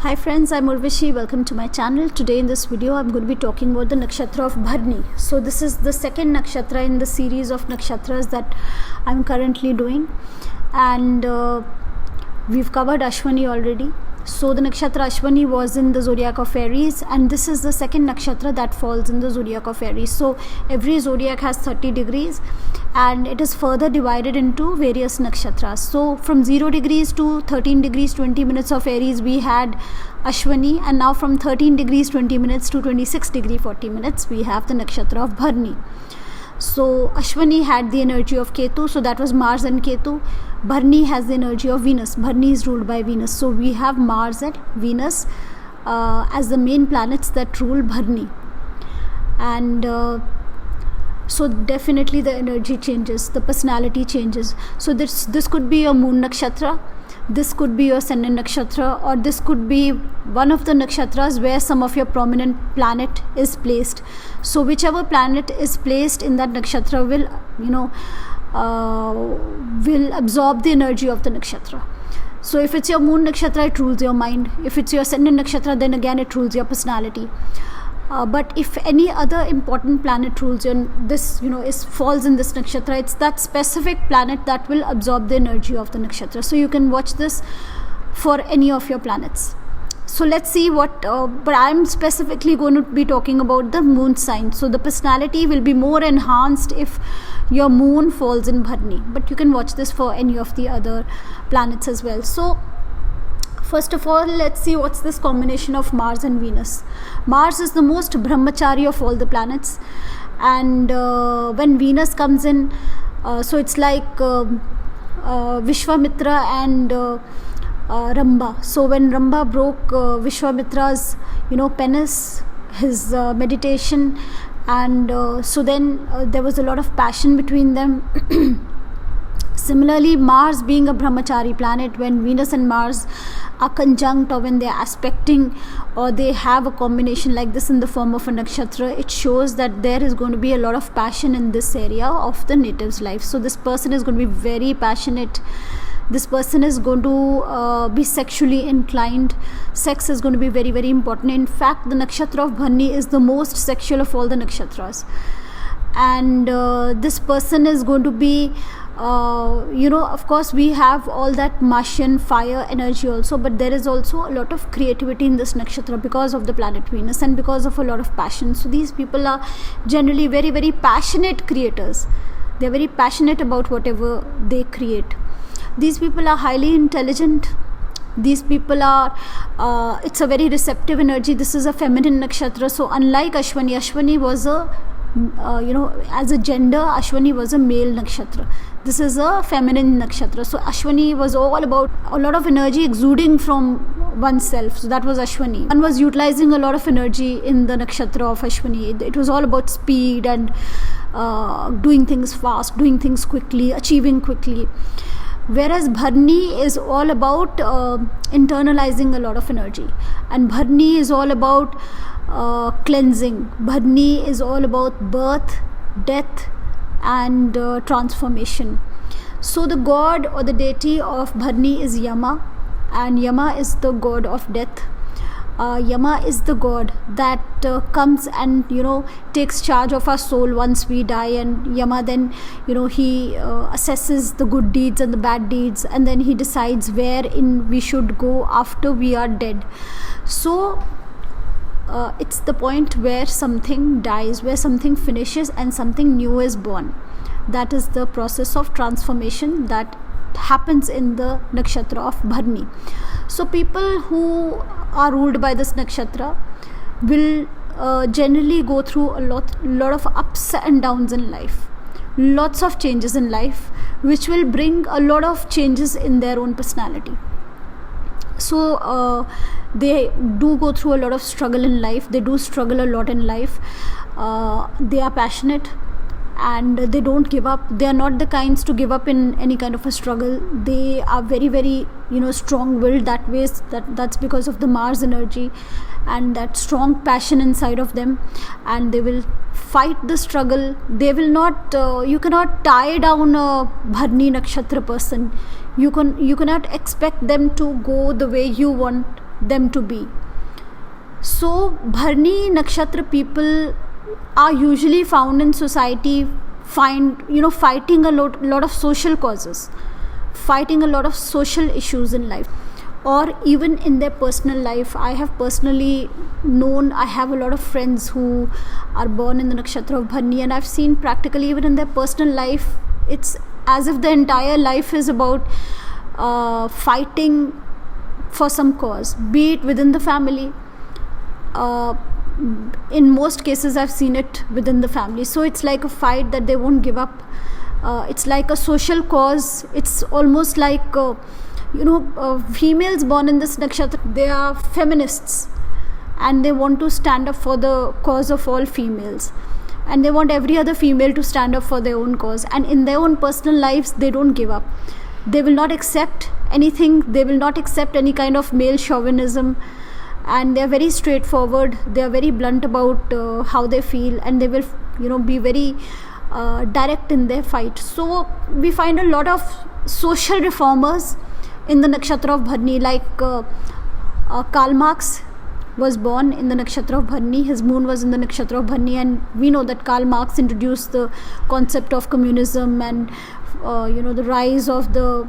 Hi friends, I'm Urvashi. Welcome to my channel. Today in this video I'm going to be talking about the nakshatra of Bharani. So this is the second nakshatra in the series of nakshatras that I'm currently doing, and we've covered Ashwini already. So the nakshatra Ashwini was in the zodiac of Aries, and this is the second nakshatra that falls in the zodiac of Aries. So every zodiac has 30 degrees and it is further divided into various nakshatras. So from 0 degrees to 13 degrees 20 minutes of Aries we had Ashwini, and now from 13 degrees 20 minutes to 26 degree 40 minutes we have the nakshatra of Bharani. So Ashwini had the energy of Ketu, so that was Mars and Ketu. Bharani has the energy of Venus. Bharani is ruled by Venus. So we have Mars and Venus as the main planets that rule Bharani. And so definitely the energy changes, the personality changes. So this could be a moon nakshatra, this could be your ascendant nakshatra, or this could be one of the nakshatras where some of your prominent planet is placed. So whichever planet is placed in that nakshatra will absorb the energy of the nakshatra. So if it's your moon nakshatra, it rules your mind. If it's your ascendant nakshatra, then again it rules your personality. But if any other important planet rules falls in this nakshatra, it's that specific planet that will absorb the energy of the nakshatra. So you can watch this for any of your planets. So let's see but I'm specifically going to be talking about the moon sign. So the personality will be more enhanced if your moon falls in Bharani, but you can watch this for any of the other planets as well. So first of all, let's see what's this combination of Mars and Venus. Mars is the most brahmachari of all the planets, and when Venus comes in, so it's like Vishwamitra and Ramba. So when Ramba broke Vishwamitra's penis, his meditation, and so then there was a lot of passion between them. Similarly, Mars being a brahmachari planet, when Venus and Mars are conjunct, or when they are aspecting, or they have a combination like this in the form of a nakshatra, it shows that there is going to be a lot of passion in this area of the native's life. So this person is going to be very passionate. This person is going to be sexually inclined. Sex is going to be very, very important. In fact, the nakshatra of Bharani is the most sexual of all the nakshatras. And this person is going to be of course we have all that Martian fire energy also, but there is also a lot of creativity in this nakshatra because of the planet Venus and because of a lot of passion. So these people are generally very, very passionate creators. They're very passionate about whatever they create. These people are highly intelligent. These people are it's a very receptive energy. This is a feminine nakshatra. So unlike Ashwini was a as a gender, Ashwini was a male nakshatra. This is a feminine nakshatra. So Ashwini was all about a lot of energy exuding from oneself. So that was Ashwini. One was utilizing a lot of energy in the nakshatra of Ashwini. It was all about speed and doing things fast, doing things quickly, achieving quickly. Whereas Bharani is all about internalizing a lot of energy, and Bharani is all about cleansing. Bharani is all about birth, death, and transformation. So the god or the deity of Bharani is Yama, and Yama is the god of death. Yama is the god that comes and takes charge of our soul once we die, and Yama then he assesses the good deeds and the bad deeds, and then he decides wherein we should go after we are dead. So it's the point where something dies, where something finishes and something new is born. That is the process of transformation that happens in the nakshatra of Bharani. So people who are ruled by this nakshatra will generally go through a lot of ups and downs in life, lots of changes in life, which will bring a lot of changes in their own personality. So they do go through a lot of struggle in life. They do struggle a lot in life. They are passionate and they don't give up. They are not the kinds to give up in any kind of a struggle. They are very, very strong-willed that way. That's because of the Mars energy and that strong passion inside of them, and they will fight the struggle. They will not you cannot tie down a Bharani nakshatra person. You cannot expect them to go the way you want them to be. So Bharani nakshatra people are usually found in society, fighting a lot of social causes, fighting a lot of social issues in life, or even in their personal life. I have a lot of friends who are born in the nakshatra of Bharani, and I've seen practically even in their personal life, it's as if the entire life is about fighting for some cause, be it within the family. In most cases I've seen it within the family. So it's like a fight that they won't give up. It's like a social cause. It's almost like females born in this nakshatra, they are feminists, and they want to stand up for the cause of all females, and they want every other female to stand up for their own cause. And in their own personal lives, they don't give up. They will not accept anything. They will not accept any kind of male chauvinism, and they are very straightforward. They are very blunt about how they feel, and they will be very direct in their fight. So we find a lot of social reformers in the nakshatra of Bharani, like Karl Marx was born in the nakshatra of Bharani. His moon was in the nakshatra of Bharani, and we know that Karl Marx introduced the concept of communism and the rise of the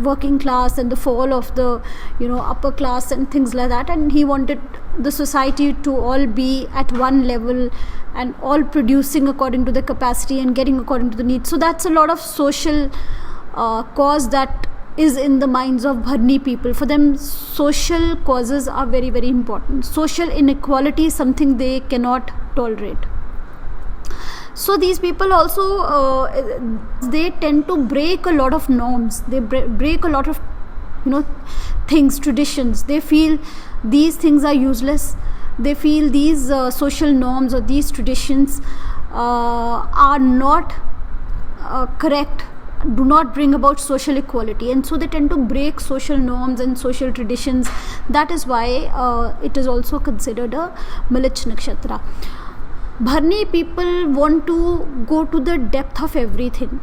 working class and the fall of the upper class and things like that. And he wanted the society to all be at one level and all producing according to the capacity and getting according to the needs. So that's a lot of social cause that is in the minds of Bharani people. For them, social causes are very, very important. Social inequality is something they cannot tolerate. So these people also they tend to break a lot of norms. They break a lot of things, traditions. They feel these things are useless. They feel these social norms or these traditions are not correct, do not bring about social equality, and so they tend to break social norms and social traditions. That is why it is also considered a Malich nakshatra. Bharani people want to go to the depth of everything.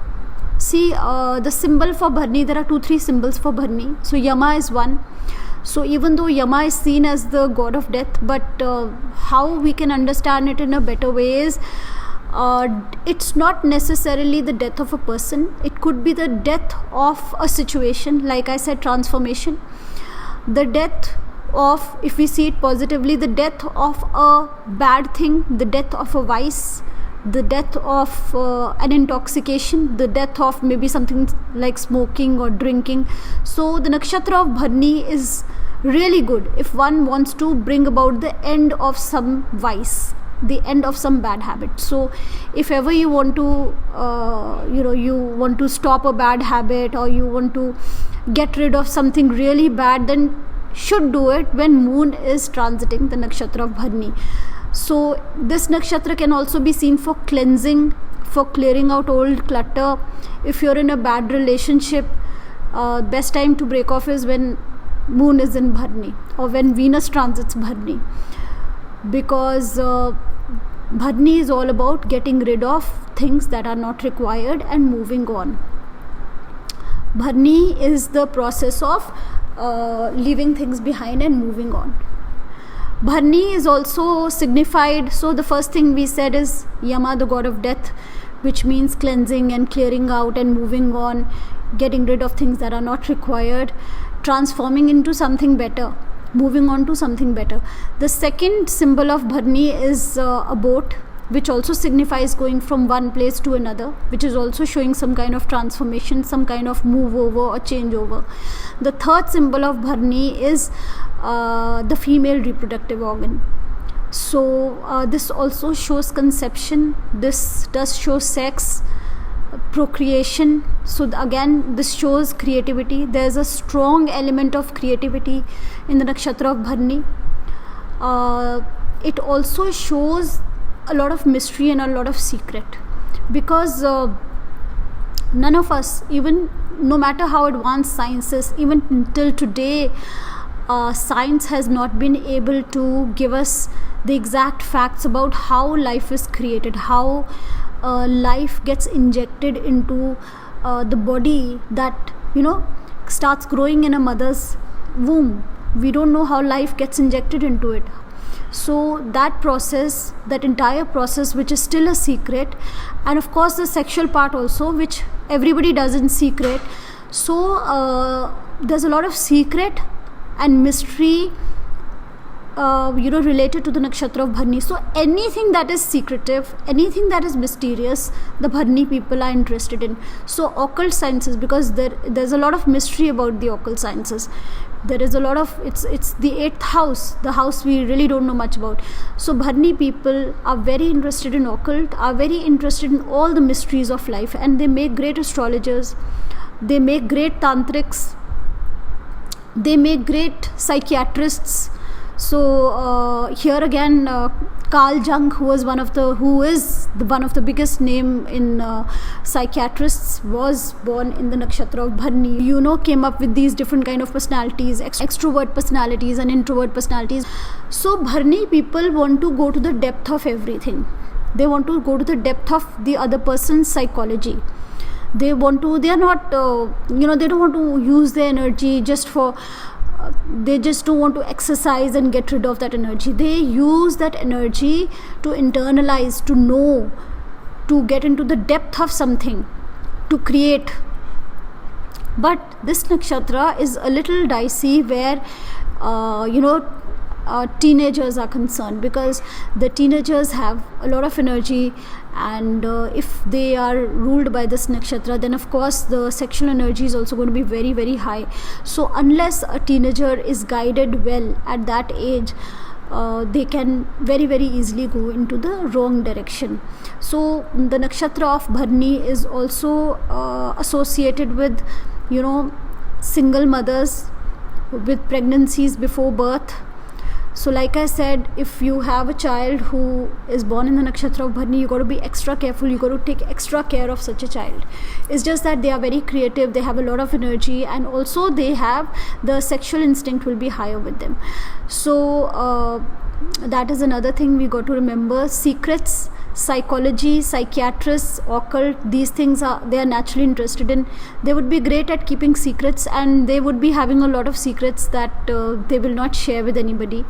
See, the symbol for Bharani, there are 2-3 symbols for Bharani. So Yama is one. So even though Yama is seen as the god of death, but how we can understand it in a better way is it's not necessarily the death of a person. It could be the death of a situation, like I said, transformation. The death of, if we see it positively, the death of a bad thing, the death of a vice, the death of an intoxication, the death of maybe something like smoking or drinking. So the nakshatra of Bharani is really good if one wants to bring about the end of some vice, the end of some bad habit. So if ever you want to you want to stop a bad habit, or you want to get rid of something really bad, then should do it when moon is transiting the nakshatra of Bharani. So this nakshatra can also be seen for cleansing, for clearing out old clutter. If you're in a bad relationship, best time to break off is when moon is in Bharani, or when Venus transits Bharani, because Bharani is all about getting rid of things that are not required and moving on. Bharani is the process of leaving things behind and moving on. Bharani is also signified, so the first thing we said is Yama, the god of death, which means cleansing and clearing out and moving on, getting rid of things that are not required, transforming into something better, moving on to something better. The second symbol of Bharani is a boat, which also signifies going from one place to another, which is also showing some kind of transformation, some kind of move over or change over. The third symbol of Bharani is the female reproductive organ. So this also shows conception. This does show sex, procreation. So again, this shows creativity. There's a strong element of creativity in the nakshatra of Bharani. It also shows a lot of mystery and a lot of secret, because none of us, even no matter how advanced science is, even until today, science has not been able to give us the exact facts about how life is created, how life gets injected into the body that starts growing in a mother's womb. We don't know how life gets injected into it. So that process, that entire process, which is still a secret, and of course the sexual part also, which everybody does in secret. So there's a lot of secret and mystery related to the nakshatra of Bharani. So anything that is secretive, anything that is mysterious, the Bharani people are interested in. So occult sciences, because there's a lot of mystery about the occult sciences. There is a lot of, it's the 8th house, the house we really don't know much about. So Bharani people are very interested in occult, are very interested in all the mysteries of life, and they make great astrologers, they make great tantrics, they make great psychiatrists. So here again, Karl Jung, who is one of the biggest name in psychiatrists, was born in the nakshatra of Bharani. Came up with these different kind of personalities, extrovert personalities and introvert personalities. So Bharani people want to go to the depth of everything. They want to go to the depth of the other person's psychology. They are not, they don't want to use their energy just for. They just don't want to exercise and get rid of that energy. They use that energy to internalize, to know, to get into the depth of something, to create. But this nakshatra is a little dicey where teenagers are concerned, because the teenagers have a lot of energy, and if they are ruled by this nakshatra, then of course the sexual energy is also going to be very, very high. So unless a teenager is guided well at that age, they can very, very easily go into the wrong direction. So the nakshatra of Bharani is also associated with single mothers, with pregnancies before birth. So like I said, if you have a child who is born in the nakshatra of Bharani, you got to be extra careful, you got to take extra care of such a child. It's just that they are very creative, they have a lot of energy, and also they have the sexual instinct will be higher with them. So that is another thing we got to remember. Secrets, psychology, psychiatrists, occult, these things they are naturally interested in. They would be great at keeping secrets, and they would be having a lot of secrets that they will not share with anybody.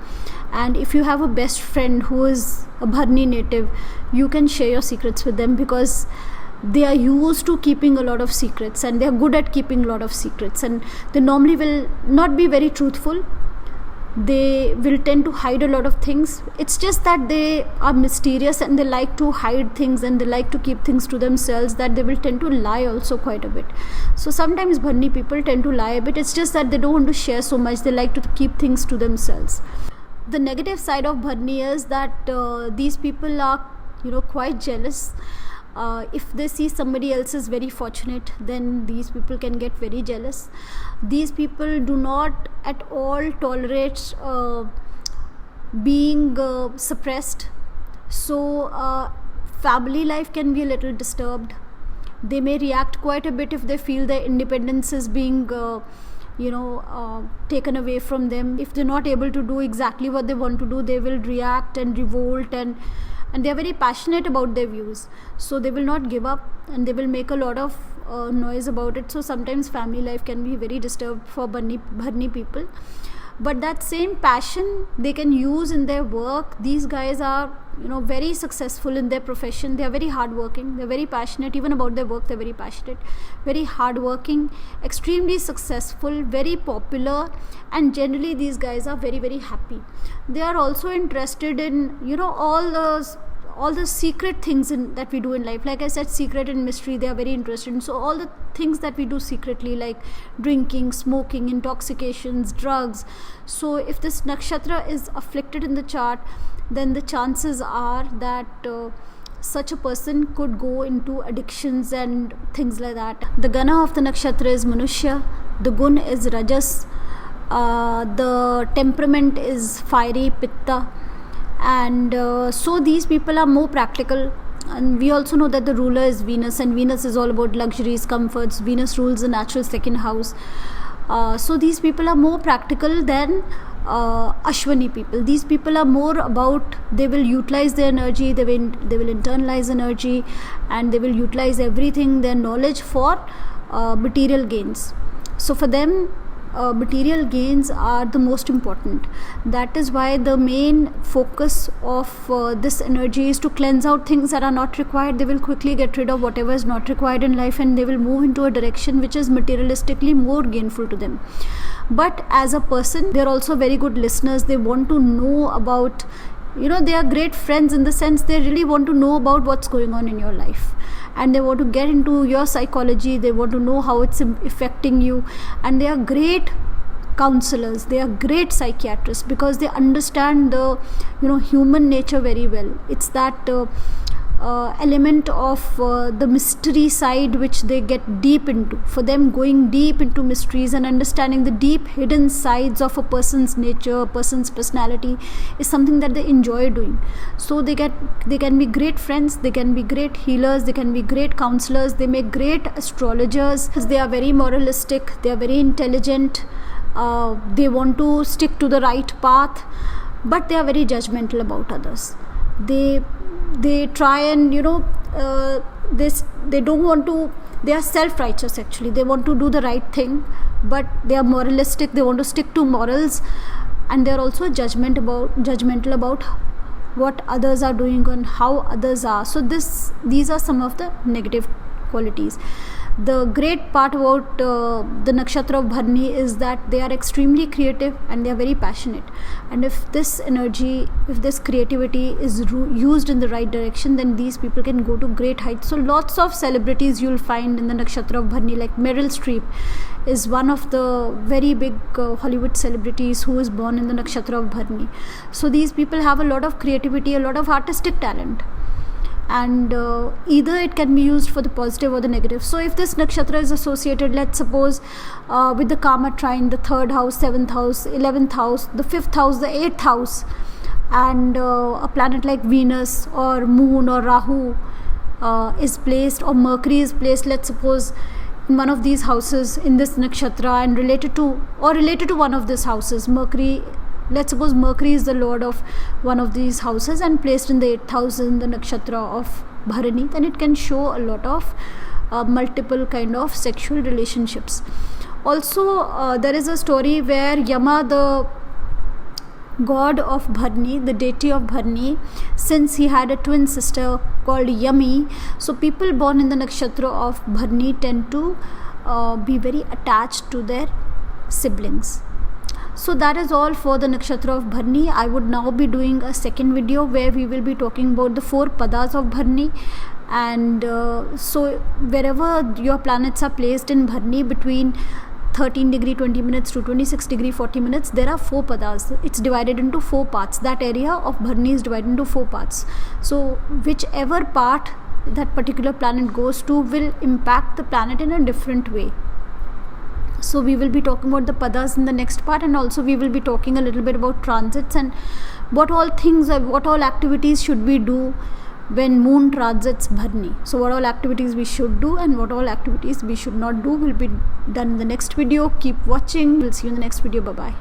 And if you have a best friend who is a Bharani native, you can share your secrets with them, because they are used to keeping a lot of secrets, and they are good at keeping a lot of secrets, and they normally will not be very truthful. They will tend to hide a lot of things. It's just that they are mysterious, and they like to hide things, and they like to keep things to themselves, that they will tend to lie also quite a bit. So sometimes Bharani people tend to lie a bit. It's just that they don't want to share so much. They like to keep things to themselves. The negative side of Bharani is that these people are quite jealous. If they see somebody else is very fortunate, then these people can get very jealous. These people do not at all tolerate being suppressed. So family life can be a little disturbed. They may react quite a bit if they feel their independence is being taken away from them. If they're not able to do exactly what they want to do, they will react and revolt, and they are very passionate about their views. So they will not give up, and they will make a lot of noise about it. So sometimes family life can be very disturbed for Bharani people. But that same passion they can use in their work. These guys are very successful in their profession. They are very hardworking, they're very passionate even about their work. They're very passionate, very hardworking, extremely successful, very popular, and generally these guys are very, very happy. They are also interested in all the secret things that we do in life. Like I said, secret and mystery, they are very interested in. So all the things that we do secretly, like drinking, smoking, intoxications, drugs. So if this nakshatra is afflicted in the chart, then the chances are that such a person could go into addictions and things like that. The gana of the nakshatra is Manushya, the gun is Rajas, the temperament is fiery, Pitta, and so these people are more practical. And we also know that the ruler is Venus, and Venus is all about luxuries, comforts. Venus rules the natural second house. So these people are more practical than Ashwini people. These people are more about, they will utilize their energy, they will internalize energy, and they will utilize everything, their knowledge, for material gains. So for them, material gains are the most important. That is why the main focus of this energy is to cleanse out things that are not required. They will quickly get rid of whatever is not required in life, and they will move into a direction which is materialistically more gainful to them. But as a person, they are also very good listeners. They want to know about, they are great friends in the sense they really want to know about what's going on in your life, and they want to get into your psychology. They want to know how it's affecting you, and they are great counselors. They are great psychiatrists because they understand the human nature very well. It's that element of the mystery side which they get deep into. For them, going deep into mysteries and understanding the deep hidden sides of a person's nature, a person's personality, is something that they enjoy doing. So they can be great friends, they can be great healers, they can be great counselors, they make great astrologers. They are very moralistic, they are very intelligent, they want to stick to the right path, but they are very judgmental about others. They try and they don't want to, they are self-righteous actually. They want to do the right thing, but they are moralistic. They want to stick to morals, and they are also judgmental about what others are doing and how others are. So these are some of the negative qualities. The great part about the nakshatra of Bharani is that they are extremely creative and they are very passionate. And if this energy, if this creativity is used in the right direction, then these people can go to great heights. So lots of celebrities you'll find in the nakshatra of Bharani, like Meryl Streep is one of the very big Hollywood celebrities who is born in the nakshatra of Bharani. So these people have a lot of creativity, a lot of artistic talent. And either it can be used for the positive or the negative. So if this nakshatra is associated, let's suppose with the karma trine, the 3rd house, 7th house, 11th house, the 5th house, the 8th house, and a planet like Venus or Moon or Rahu is placed, or Mercury is placed, let's suppose in one of these houses in this nakshatra, and related to one of these houses. Let's suppose Mercury is the lord of one of these houses and placed in the 8th house in the nakshatra of Bharani, then it can show a lot of multiple kind of sexual relationships. Also, there is a story where Yama, the god of Bharani, the deity of Bharani, since he had a twin sister called Yami, so people born in the nakshatra of Bharani tend to be very attached to their siblings. So that is all for the nakshatra of Bharani. I would now be doing a second video where we will be talking about the 4 padas of Bharani. And so wherever your planets are placed in Bharani between 13 degree 20 minutes to 26 degree 40 minutes, there are 4 padas. It's divided into 4 parts. That area of Bharani is divided into 4 parts. So whichever part that particular planet goes to will impact the planet in a different way. So we will be talking about the padas in the next part, and also we will be talking a little bit about transits and what all activities should we do when moon transits Bharani. So what all activities we should do and what all activities we should not do will be done in the next video. Keep watching. We'll see you in the next video. Bye bye.